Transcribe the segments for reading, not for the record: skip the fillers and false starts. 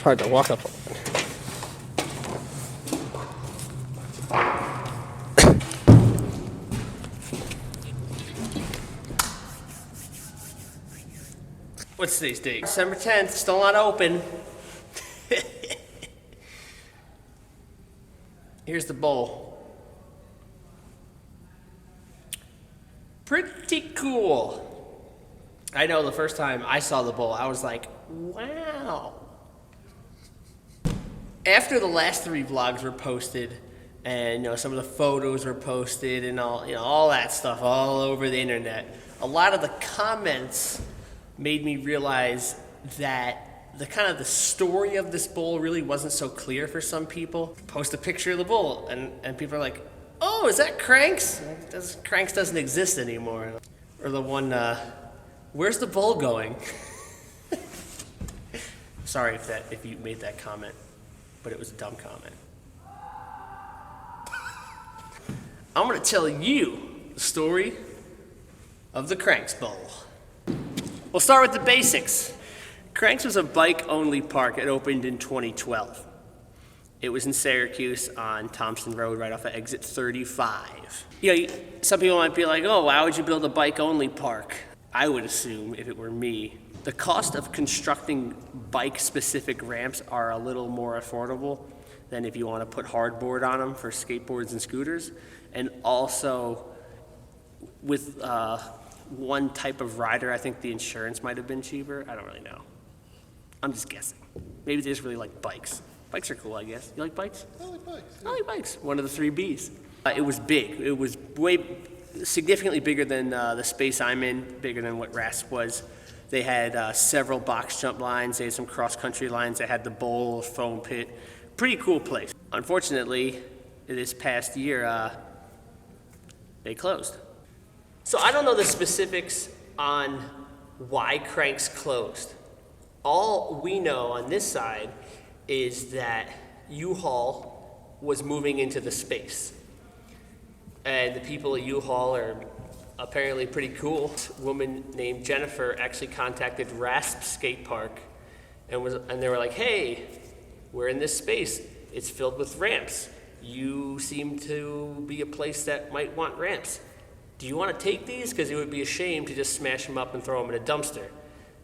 hard to walk up on. What's today's date? December 10th, still not open. Here's the bowl. Pretty cool. I know the first time I saw the bowl, I was like, wow. After the last 3 vlogs were posted, and some of the photos were posted and all that stuff all over the internet, a lot of the comments made me realize that the story of this bowl really wasn't so clear for some people. Post a picture of the bowl and people are like, oh, is that CRANX? CRANX doesn't exist anymore. Or the one, where's the bowl going? Sorry if you made that comment, but it was a dumb comment. I'm gonna tell you the story of the CRANX bowl. We'll start with the basics. CRANX was a bike-only park. It opened in 2012. It was in Syracuse on Thompson Road, right off of exit 35. Some people might be like, oh, why would you build a bike-only park? I would assume, if it were me, the cost of constructing bike-specific ramps are a little more affordable than if you want to put hardboard on them for skateboards and scooters. And also, with one type of rider, I think the insurance might have been cheaper. I don't really know. I'm just guessing. Maybe they just really like bikes. Bikes are cool, I guess. You like bikes? I like bikes. I like bikes. One of the 3 Bs. It was big. It was significantly bigger than the space I'm in, bigger than what RASP was. They had several box jump lines. They had some cross-country lines. They had the bowl, foam pit. Pretty cool place. Unfortunately, this past year, they closed. So I don't know the specifics on why CRANX closed. All we know on this side is that U-Haul was moving into the space. And the people at U-Haul are apparently pretty cool. A woman named Jennifer actually contacted RASP Skatepark and they were like, hey, we're in this space. It's filled with ramps. You seem to be a place that might want ramps. Do you want to take these? Because it would be a shame to just smash them up and throw them in a dumpster.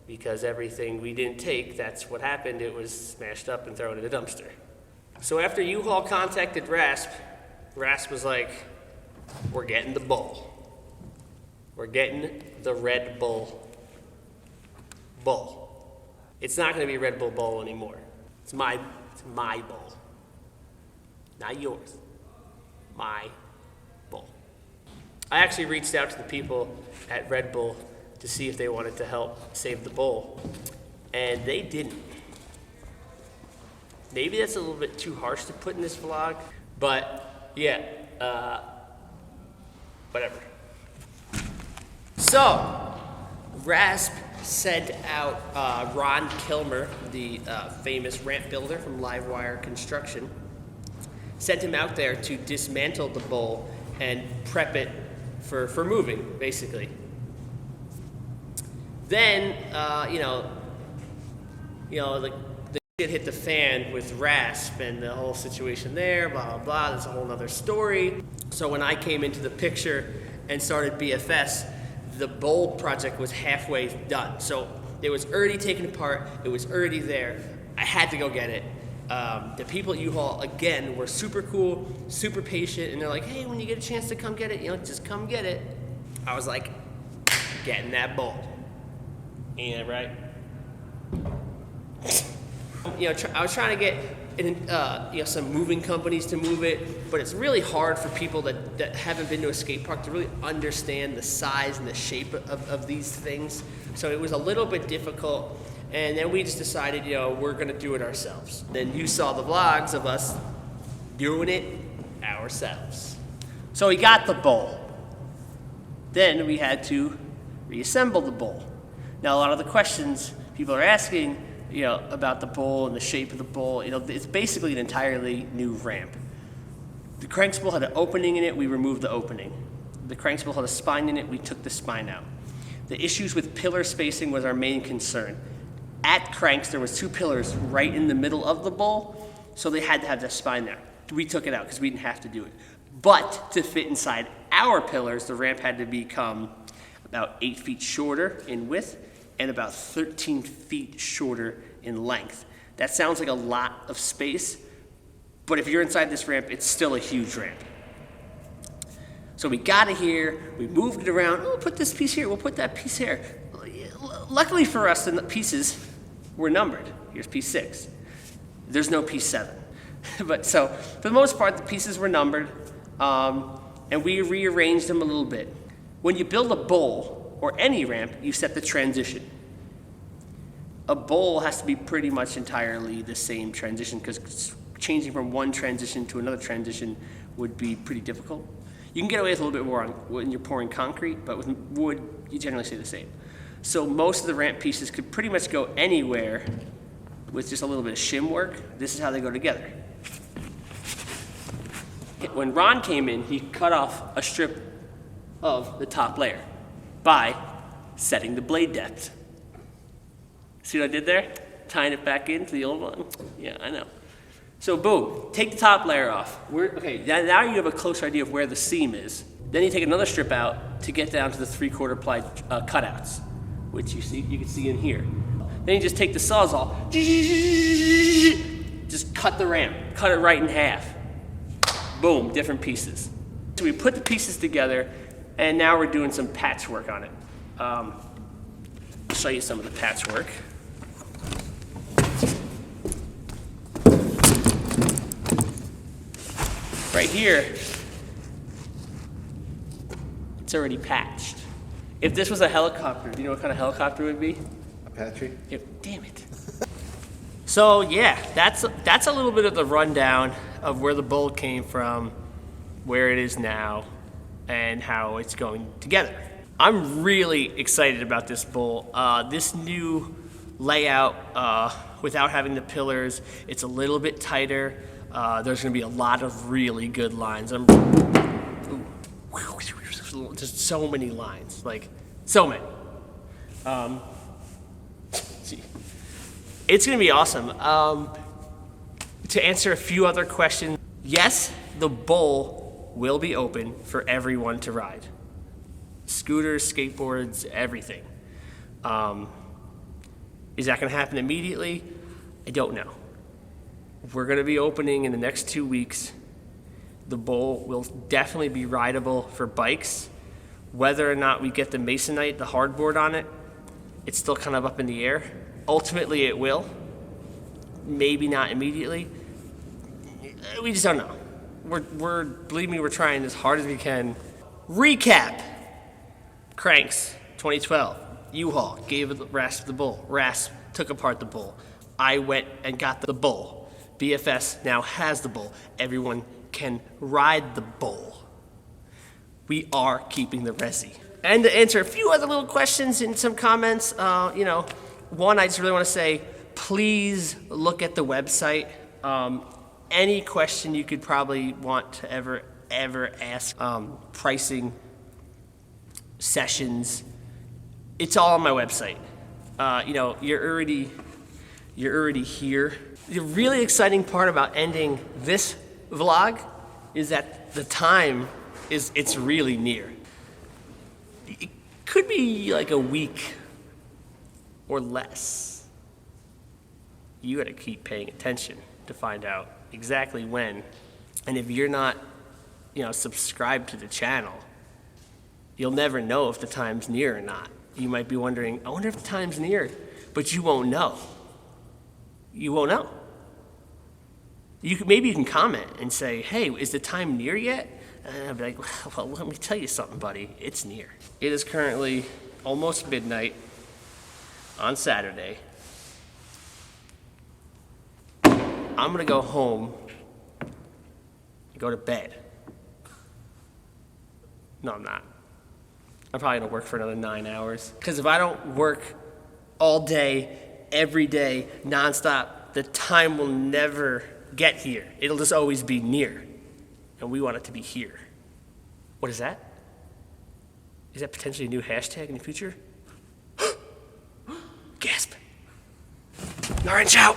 Because everything we didn't take, that's what happened. It was smashed up and thrown in a dumpster. So after U-Haul contacted RASP, RASP was like, we're getting the bowl. We're getting the Red Bull bowl. It's not going to be Red Bull bowl anymore. It's my bowl. Not yours. My bowl. I actually reached out to the people at Red Bull to see if they wanted to help save the bowl, and they didn't. Maybe that's a little bit too harsh to put in this vlog, but yeah, whatever. So, RASP sent out Ron Kilmer, the famous ramp builder from Livewire Construction, sent him out there to dismantle the bowl and prep it for moving, basically. Then, the shit hit the fan with RASP and the whole situation there, blah, blah, blah. That's a whole other story. So when I came into the picture and started BFS, the bowl project was halfway done. So it was already taken apart. It was already there. I had to go get it. The people at U-Haul, again, were super cool, super patient, and they're like, hey, when you get a chance to come get it, just come get it. I was like, getting that bowl. Ain't it right? I was trying to get some moving companies to move it, but it's really hard for people that haven't been to a skate park to really understand the size and the shape of these things. So it was a little bit difficult. And then we just decided, we're gonna do it ourselves. Then you saw the vlogs of us doing it ourselves. So we got the bowl. Then we had to reassemble the bowl. Now a lot of the questions people are asking, about the bowl and the shape of the bowl, it's basically an entirely new ramp. The CRANX bowl had an opening in it, we removed the opening. The CRANX bowl had a spine in it, we took the spine out. The issues with pillar spacing was our main concern. At CRANX, there was 2 pillars right in the middle of the bowl, so they had to have their spine there. We took it out because we didn't have to do it. But to fit inside our pillars, the ramp had to become about 8 feet shorter in width and about 13 feet shorter in length. That sounds like a lot of space, but if you're inside this ramp, it's still a huge ramp. So we got it here, we moved it around. Oh, we'll put this piece here, we'll put that piece here. Luckily for us, the pieces were numbered. Here's piece 6. There's no piece 7. But so, for the most part, the pieces were numbered, and we rearranged them a little bit. When you build a bowl, or any ramp, you set the transition. A bowl has to be pretty much entirely the same transition, because changing from one transition to another transition would be pretty difficult. You can get away with a little bit more when you're pouring concrete, but with wood, you generally stay the same. So most of the ramp pieces could pretty much go anywhere with just a little bit of shim work. This is how they go together. When Ron came in, he cut off a strip of the top layer by setting the blade depth. See what I did there? Tying it back into the old one? Yeah, I know. So boom, take the top layer off. Okay, now you have a closer idea of where the seam is. Then you take another strip out to get down to the 3/4 ply cutouts, which you can see in here. Then you just take the Sawzall, just cut the ramp, cut it right in half. Boom, different pieces. So we put the pieces together, and now we're doing some patchwork on it. I'll show you some of the patchwork. Right here, it's already patched. If this was a helicopter, do you know what kind of helicopter it would be? Apache? Damn it. So yeah, that's a little bit of the rundown of where the bowl came from, where it is now, and how it's going together. I'm really excited about this bowl. This new layout, without having the pillars, it's a little bit tighter. There's going to be a lot of really good lines. Just so many lines, like so many. See, it's going to be awesome. To answer a few other questions, yes, the bowl will be open for everyone to ride. Scooters, skateboards, everything. Is that going to happen immediately? I don't know. We're going to be opening in the next 2 weeks. The bowl will definitely be rideable for bikes. Whether or not we get the Masonite, the hardboard on it, it's still kind of up in the air. Ultimately, it will. Maybe not immediately. We just don't know. Believe me, we're trying as hard as we can. Recap. CRANX, 2012. U-Haul gave Rasp the bowl. Rasp took apart the bowl. I went and got the bowl. BFS now has the bowl. Everyone can ride the bowl. We are keeping the resi. And to answer a few other little questions and some comments, one, I just really want to say, please look at the website. Any question you could probably want to ever ask, pricing, sessions, it's all on my website. You're already here. The really exciting part about ending this vlog is that the time it's really near. It could be like a week or less. You gotta keep paying attention to find out exactly when. And if you're not, subscribed to the channel, you'll never know if the time's near or not. You might be wondering, I wonder if the time's near, but you won't know. You won't know. Maybe you can comment and say, hey, is the time near yet? And I'll be like, well, let me tell you something, buddy. It's near. It is currently almost midnight on Saturday. I'm gonna go home and go to bed. No, I'm not. I'm probably gonna work for another 9 hours. Because if I don't work all day, every day, nonstop, the time will never get here. It'll just always be near. And we want it to be here. What is that? Is that potentially a new hashtag in the future? Gasp. Orange out.